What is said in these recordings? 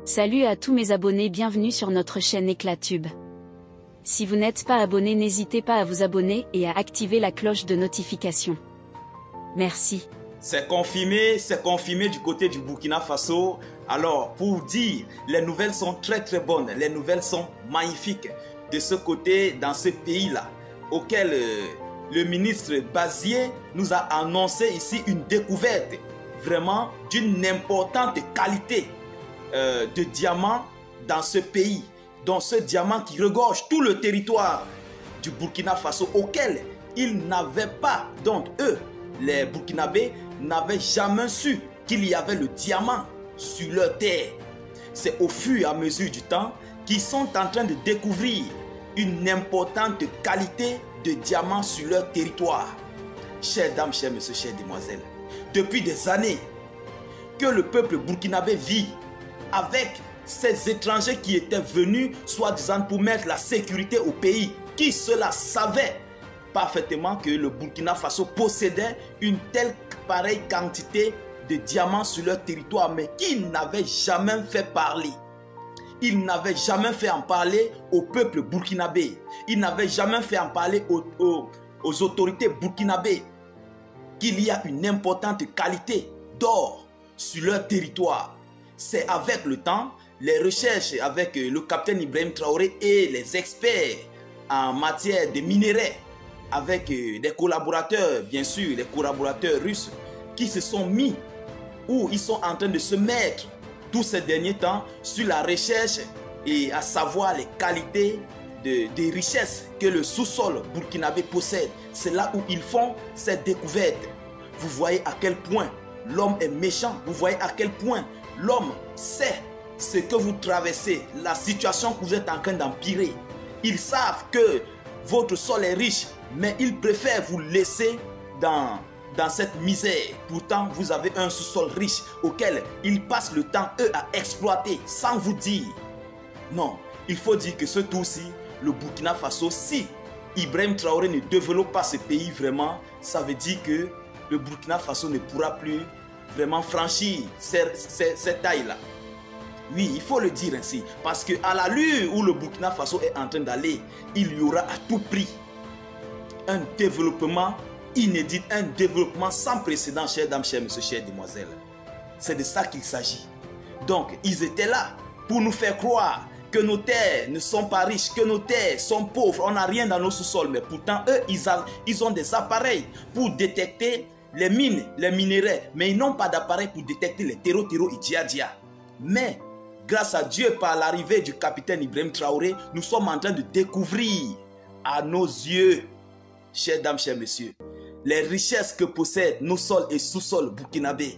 Salut à tous mes abonnés, bienvenue sur notre chaîne Éclatube. Si vous n'êtes pas abonné, n'hésitez pas à vous abonner et à activer la cloche de notification. Merci. C'est confirmé du côté du Burkina Faso. Alors, pour dire, les nouvelles sont très bonnes, les nouvelles sont magnifiques de ce côté, dans ce pays-là, auquel le ministre Bazié nous a annoncé ici une découverte vraiment d'une importante qualité de diamant dans ce pays. Donc ce diamant qui regorge tout le territoire du Burkina Faso, auquel ils n'avaient pas, donc eux, les Burkinabés, n'avaient jamais su qu'il y avait le diamant sur leur terre. C'est au fur et à mesure du temps qu'ils sont en train de découvrir une importante qualité de diamant sur leur territoire. Chères dames, chers messieurs, chères demoiselles, depuis des années que le peuple burkinabé vit avec ces étrangers qui étaient venus, soi-disant pour mettre la sécurité au pays, qui cela savait parfaitement que le Burkina Faso possédait une telle pareille quantité de diamants sur leur territoire, mais qui n'avaient jamais fait parler. Ils n'avaient jamais fait en parler au peuple burkinabé. Ils n'avaient jamais fait en parler aux autorités burkinabées qu'il y a une importante qualité d'or sur leur territoire. C'est avec le temps, les recherches avec le capitaine Ibrahim Traoré et les experts en matière de minerais, avec des collaborateurs, bien sûr, les collaborateurs russes, qui se sont mis, ou ils sont en train de se mettre tous ces derniers temps sur la recherche et à savoir les qualités des richesses que le sous-sol burkinabé possède. C'est là où ils font cette découverte. Vous voyez à quel point l'homme est méchant, vous voyez à quel point l'homme sait ce que vous traversez, la situation que vous êtes en train d'empirer. Ils savent que votre sol est riche, mais ils préfèrent vous laisser dans cette misère. Pourtant, vous avez un sous-sol riche auquel ils passent le temps, eux, à exploiter sans vous dire. Non, il faut dire que ce tour-ci, le Burkina Faso, si Ibrahim Traoré ne développe pas ce pays vraiment, ça veut dire que le Burkina Faso ne pourra plus vraiment franchir cette taille-là. Oui, il faut le dire ainsi. Parce qu'à l'allure où le Burkina Faso est en train d'aller, il y aura à tout prix un développement inédit, un développement sans précédent, chères dames, chers messieurs, chères demoiselles. C'est de ça qu'il s'agit. Donc, ils étaient là pour nous faire croire que nos terres ne sont pas riches, que nos terres sont pauvres, on n'a rien dans nos sous-sols. Mais pourtant, eux, ils ont des appareils pour détecter les mines, les minéraux, mais ils n'ont pas d'appareil pour détecter les terreaux et dia-dia. Mais, grâce à Dieu, par l'arrivée du capitaine Ibrahim Traoré, nous sommes en train de découvrir à nos yeux, chères dames, chers messieurs, les richesses que possèdent nos sols et sous-sols burkinabés.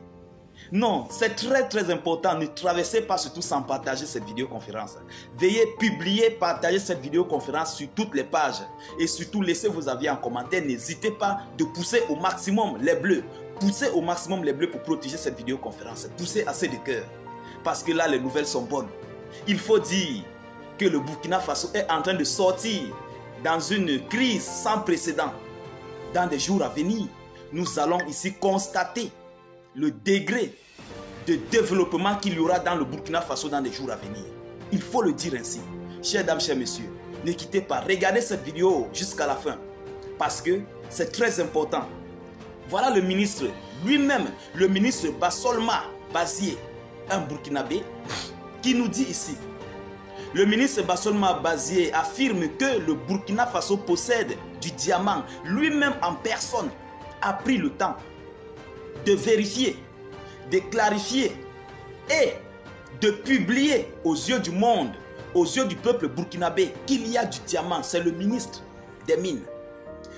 Non, c'est très important. Ne traversez pas surtout sans partager cette vidéoconférence. Veuillez publier, partager cette vidéoconférence sur toutes les pages. Et surtout, laissez vos avis en commentaire. N'hésitez pas de pousser au maximum les bleus. Poussez au maximum les bleus pour protéger cette vidéoconférence. Poussez assez de cœur. Parce que là, les nouvelles sont bonnes. Il faut dire que le Burkina Faso est en train de sortir dans une crise sans précédent. Dans des jours à venir, nous allons ici constater le degré de développement qu'il y aura dans le Burkina Faso dans les jours à venir. Il faut le dire ainsi. Chères dames, chers messieurs, ne quittez pas, regardez cette vidéo jusqu'à la fin. Parce que c'est très important. Voilà le ministre lui-même, le ministre Bassolma Bazié, un Burkinabé, qui nous dit ici. Le ministre Bassolma Bazié affirme que le Burkina Faso possède du diamant. Lui-même en personne a pris le temps de vérifier, de clarifier et de publier aux yeux du monde, aux yeux du peuple burkinabé, qu'il y a du diamant. C'est le ministre des Mines.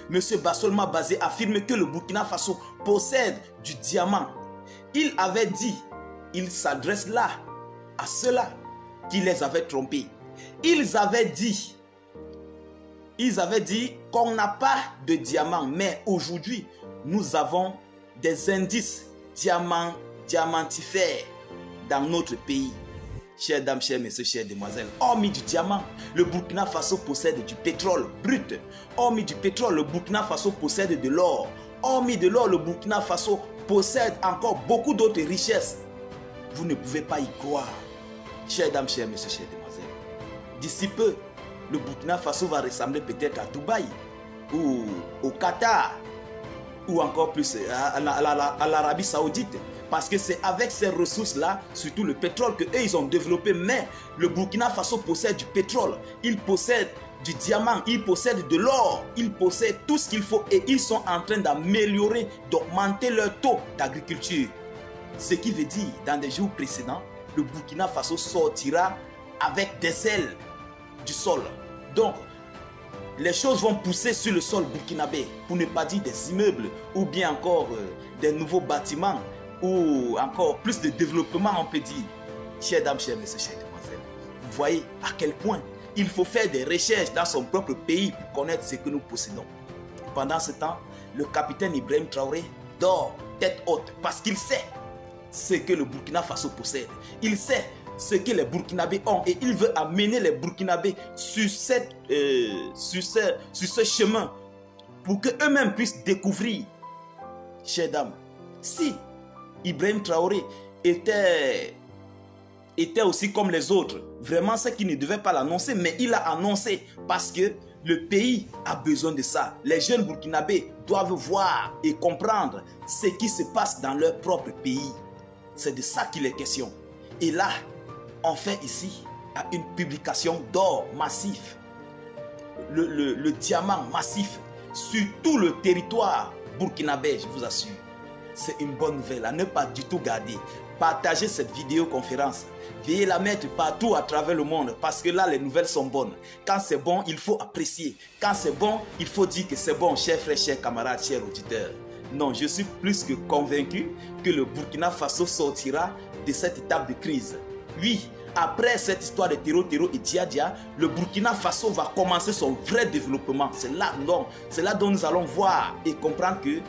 Monsieur Bassolma Bazié affirme que le Burkina Faso possède du diamant. Il avait dit, il s'adresse là à ceux-là qui les avaient trompés. Ils avaient dit qu'on n'a pas de diamant, mais aujourd'hui, nous avons des indices diamantifères dans notre pays. Chères dames, chers messieurs, chères demoiselles, hormis du diamant, le Burkina Faso possède du pétrole brut. Hormis du pétrole, le Burkina Faso possède de l'or. Hormis de l'or, le Burkina Faso possède encore beaucoup d'autres richesses. Vous ne pouvez pas y croire. Chers dames, chers messieurs, chères demoiselles, d'ici peu, le Burkina Faso va ressembler peut-être à Dubaï ou au Qatar ou encore plus à l'Arabie Saoudite. Parce que c'est avec ces ressources-là, surtout le pétrole, qu'eux, ils ont développé. Mais le Burkina Faso possède du pétrole, il possède du diamant, il possède de l'or, il possède tout ce qu'il faut et ils sont en train d'améliorer, d'augmenter leur taux d'agriculture. Ce qui veut dire, dans des jours précédents, le Burkina Faso sortira avec des ailes du sol. Donc, les choses vont pousser sur le sol burkinabé, pour ne pas dire des immeubles ou bien encore des nouveaux bâtiments ou encore plus de développement, on peut dire. Chers dames, chers messieurs, chères demoiselles, vous voyez à quel point il faut faire des recherches dans son propre pays pour connaître ce que nous possédons. Pendant ce temps, le capitaine Ibrahim Traoré dort tête haute parce qu'il sait ce que le Burkina Faso possède. Il sait ce que les Burkinabés ont et il veut amener les Burkinabés sur ce chemin pour qu'eux-mêmes puissent découvrir. Chères dames, si Ibrahim Traoré était aussi comme les autres, vraiment c'est qu'il ne devait pas l'annoncer, mais il l'a annoncé parce que le pays a besoin de ça. Les jeunes Burkinabés doivent voir et comprendre ce qui se passe dans leur propre pays. C'est de ça qu'il est question. Et là, on fait ici une publication d'or massif, le diamant massif sur tout le territoire burkinabé, je vous assure. C'est une bonne nouvelle à ne pas du tout garder. Partagez cette vidéoconférence. Veuillez la mettre partout à travers le monde parce que là, les nouvelles sont bonnes. Quand c'est bon, il faut apprécier. Quand c'est bon, il faut dire que c'est bon, chers frères, chers camarades, chers auditeurs. Non, je suis plus que convaincu que le Burkina Faso sortira de cette étape de crise. Oui, après cette histoire de Tero et Dia, le Burkina Faso va commencer son vrai développement. C'est là dont nous allons voir et comprendre que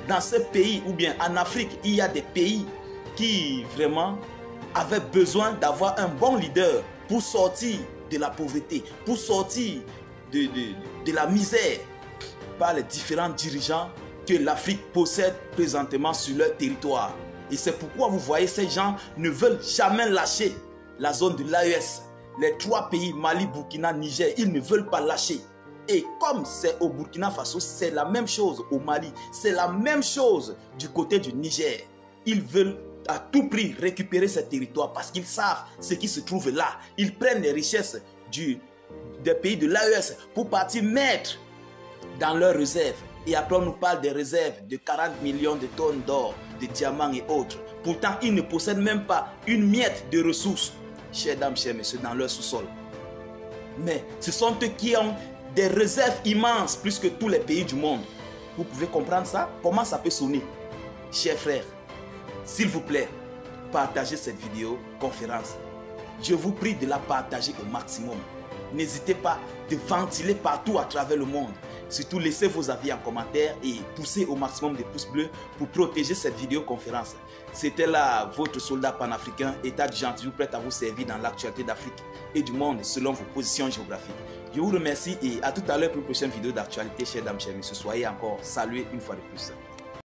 dans ce pays ou bien en Afrique, il y a des pays qui vraiment avaient besoin d'avoir un bon leader pour sortir de la pauvreté, pour sortir de la misère par les différents dirigeants que l'Afrique possède présentement sur leur territoire. Et c'est pourquoi vous voyez ces gens ne veulent jamais lâcher la zone de l'AES. Les trois pays, Mali, Burkina, Niger, ils ne veulent pas lâcher. Et comme c'est au Burkina Faso, c'est la même chose au Mali, c'est la même chose du côté du Niger. Ils veulent à tout prix récupérer ces territoires parce qu'ils savent ce qui se trouve là. Ils prennent les richesses des pays de l'AES pour partir mettre dans leurs réserves. Et après on nous parle des réserves de 40 millions de tonnes d'or, de diamants et autres. Pourtant, ils ne possèdent même pas une miette de ressources, chers dames, chers messieurs, dans leur sous-sol. Mais ce sont eux qui ont des réserves immenses, plus que tous les pays du monde. Vous pouvez comprendre ça? Comment ça peut sonner? Chers frères, s'il vous plaît, partagez cette vidéo conférence. Je vous prie de la partager au maximum. N'hésitez pas de ventiler partout à travers le monde. Surtout, laissez vos avis en commentaire et poussez au maximum des pouces bleus pour protéger cette vidéoconférence. C'était là votre soldat panafricain, État du gentil, prêt à vous servir dans l'actualité d'Afrique et du monde selon vos positions géographiques. Je vous remercie et à tout à l'heure pour une prochaine vidéo d'actualité, chers dames, chers messieurs. Soyez encore salués une fois de plus.